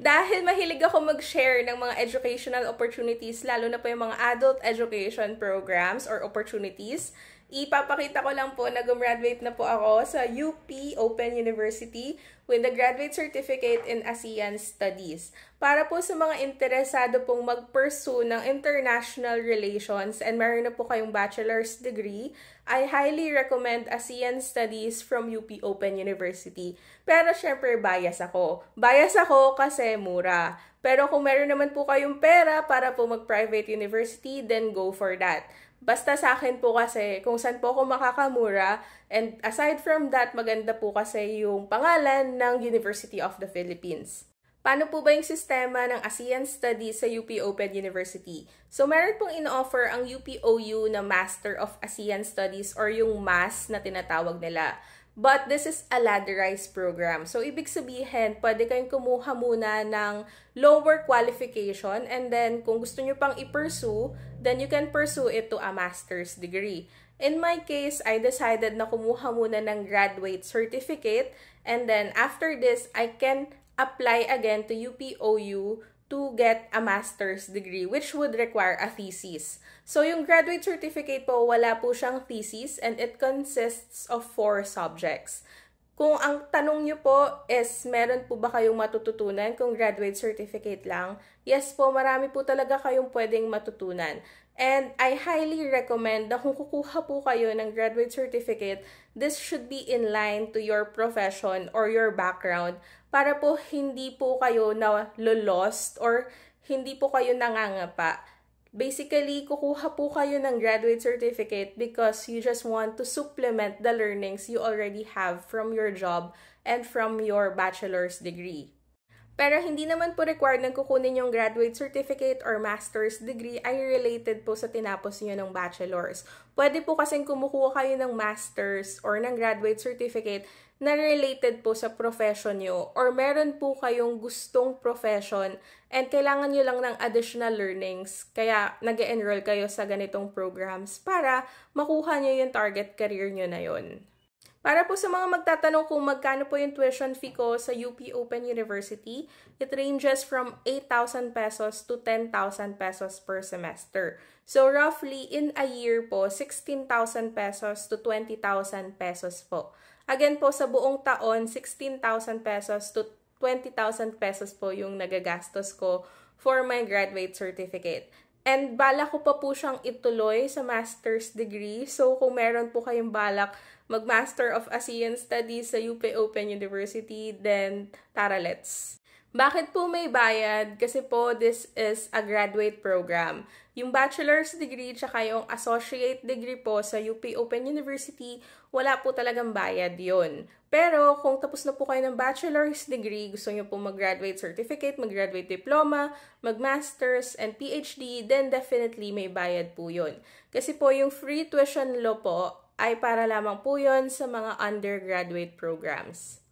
Dahil mahilig ako mag-share ng mga educational opportunities, lalo na po yung mga adult education programs or opportunities, ipapakita ko lang po na gumraduate na po ako sa UP Open University with a graduate certificate in ASEAN Studies. Para po sa mga interesado pong mag-pursue ng international relations and meron na po kayong bachelor's degree, I highly recommend ASEAN Studies from UP Open University. Pero syempre bias ako. Bias ako kasi mura. Pero kung meron naman po kayong pera para po mag-private university, then go for that. Basta sa akin po kasi kung saan po ako makakamura, and aside from that, maganda po kasi yung pangalan ng University of the Philippines. Paano po ba yung sistema ng ASEAN Studies sa UP Open University? So, meron pong in-offer ang UPOU na Master of ASEAN Studies or yung MAS na tinatawag nila. But this is a ladderized program. So, ibig sabihin, pwede kayong kumuha muna ng lower qualification and then kung gusto nyo pang i-pursue, then you can pursue it to a master's degree. In my case, I decided na kumuha muna ng graduate certificate and then after this, I can apply again to UPOU to get a master's degree which would require a thesis. So yung graduate certificate po, wala po siyang thesis and it consists of 4 subjects. Kung ang tanong nyo po is meron po ba kayong matututunan kung graduate certificate lang? Yes po, marami po talaga kayong pwedeng matutunan. And I highly recommend na kung kukuha po kayo ng graduate certificate, this should be in line to your profession or your background para po hindi po kayo na-lost or hindi po kayo nangangapa. Basically, kukuha po kayo ng graduate certificate because you just want to supplement the learnings you already have from your job and from your bachelor's degree. Pero hindi naman po required na kukunin yung graduate certificate or master's degree ay related po sa tinapos niyo ng bachelor's. Pwede po kasing kumukuha kayo ng master's or ng graduate certificate na related po sa profession nyo or meron po kayong gustong profession and kailangan nyo lang ng additional learnings kaya nag-enroll kayo sa ganitong programs para makuha nyo yung target career nyo na yun. Para po sa mga magtatanong kung magkano po yung tuition fee ko sa UP Open University, it ranges from 8,000 pesos to 10,000 pesos per semester. So roughly in a year po, 16,000 pesos to 20,000 pesos po. Again po sa buong taon, 16,000 pesos to 20,000 pesos po yung nagagastos ko for my graduate certificate. And balak ko pa po siyang ituloy sa master's degree. So kung meron po kayong balak mag-Master of ASEAN Studies sa UP Open University, then tara let's! Bakit po may bayad? Kasi po this is a graduate program. Yung bachelor's degree tsaka yung associate degree po sa UP Open University, wala po talagang bayad yon. Pero kung tapos na po kayo ng bachelor's degree, gusto nyo po mag-graduate certificate, mag-graduate diploma, mag-masters, and PhD, then definitely may bayad po yun. Kasi po yung free tuition law po ay para lamang po yun sa mga undergraduate programs.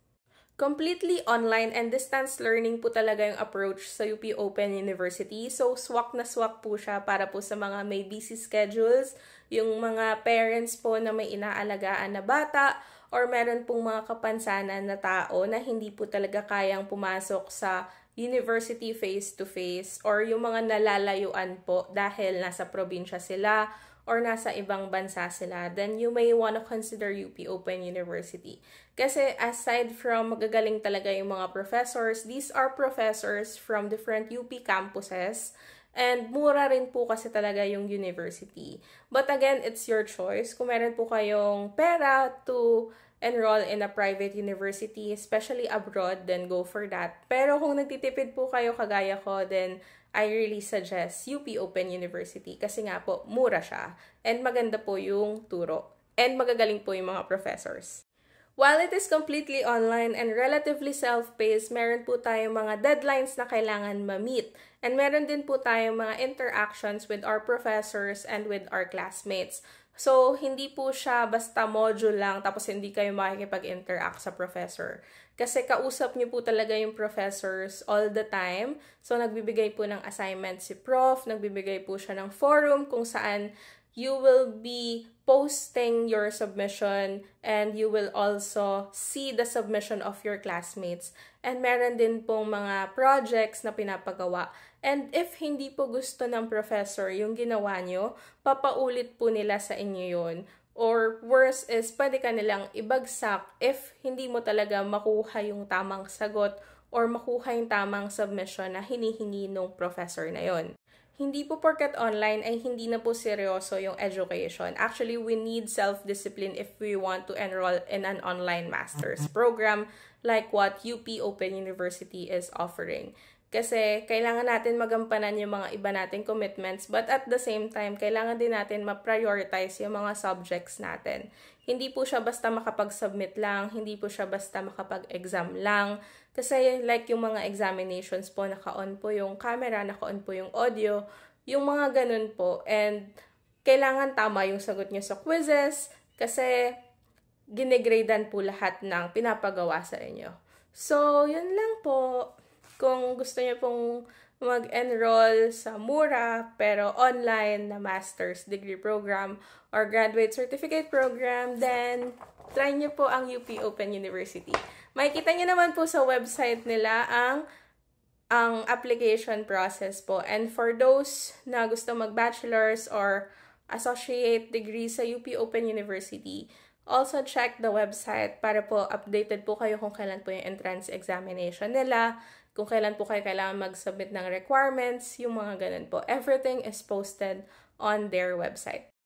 Completely online and distance learning po talaga yung approach sa UP Open University. So, swak na swak po siya para po sa mga may busy schedules, yung mga parents po na may inaalagaan na bata, or meron pong mga kapansanan na tao na hindi po talaga kayang pumasok sa university face-to-face, or yung mga nalalayuan po dahil nasa probinsya sila, or nasa ibang bansa sila, then you may want to consider UP Open University. Kasi aside from magagaling talaga yung mga professors, these are professors from different UP campuses, and mura rin po kasi talaga yung university. But again, it's your choice. Kung meron po kayong pera to enroll in a private university, especially abroad, then go for that. Pero kung nagtitipid po kayo kagaya ko, then I really suggest UP Open University kasi nga po, mura siya. And maganda po yung turo. And magagaling po yung mga professors. While it is completely online and relatively self-paced, meron po tayong mga deadlines na kailangan ma-meet. And meron din po tayong mga interactions with our professors and with our classmates. So, hindi po siya basta module lang tapos hindi kayo makikipag-interact sa professor. Kasi kausap niyo po talaga yung professors all the time. So, nagbibigay po ng assignment si prof, nagbibigay po siya ng forum kung saan you will be posting your submission and you will also see the submission of your classmates. And meron din pong mga projects na pinapagawa. And if hindi po gusto ng professor yung ginawa nyo, papaulit po nila sa inyo yun. Or worse is, pwede ka nilang ibagsak if hindi mo talaga makuha yung tamang sagot or makuha yung tamang submission na hinihingi ng professor na yon. Hindi po porket online ay hindi na po seryoso yung education. Actually, we need self-discipline if we want to enroll in an online master's program like what UP Open University is offering. Kasi kailangan natin magampanan yung mga iba nating commitments, but at the same time, kailangan din natin ma-prioritize yung mga subjects natin. Hindi po siya basta makapag-submit lang, hindi po siya basta makapag-exam lang. Kasi like yung mga examinations po, naka-on po yung camera, naka-on po yung audio, yung mga ganun po. And kailangan tama yung sagot nyo sa quizzes kasi ginegradean po lahat ng pinapagawa sa inyo. So, yun lang po. Kung gusto niyo pong mag-enroll sa mura pero online na master's degree program or graduate certificate program, then try niyo po ang UP Open University. Makikita niyo naman po sa website nila ang application process po. And for those na gusto mag-bachelor's or associate degree sa UP Open University, also check the website para po updated po kayo kung kailan po yung entrance examination nila, kung kailan po kayo kailangan mag-submit ng requirements, yung mga ganun po. Everything is posted on their website.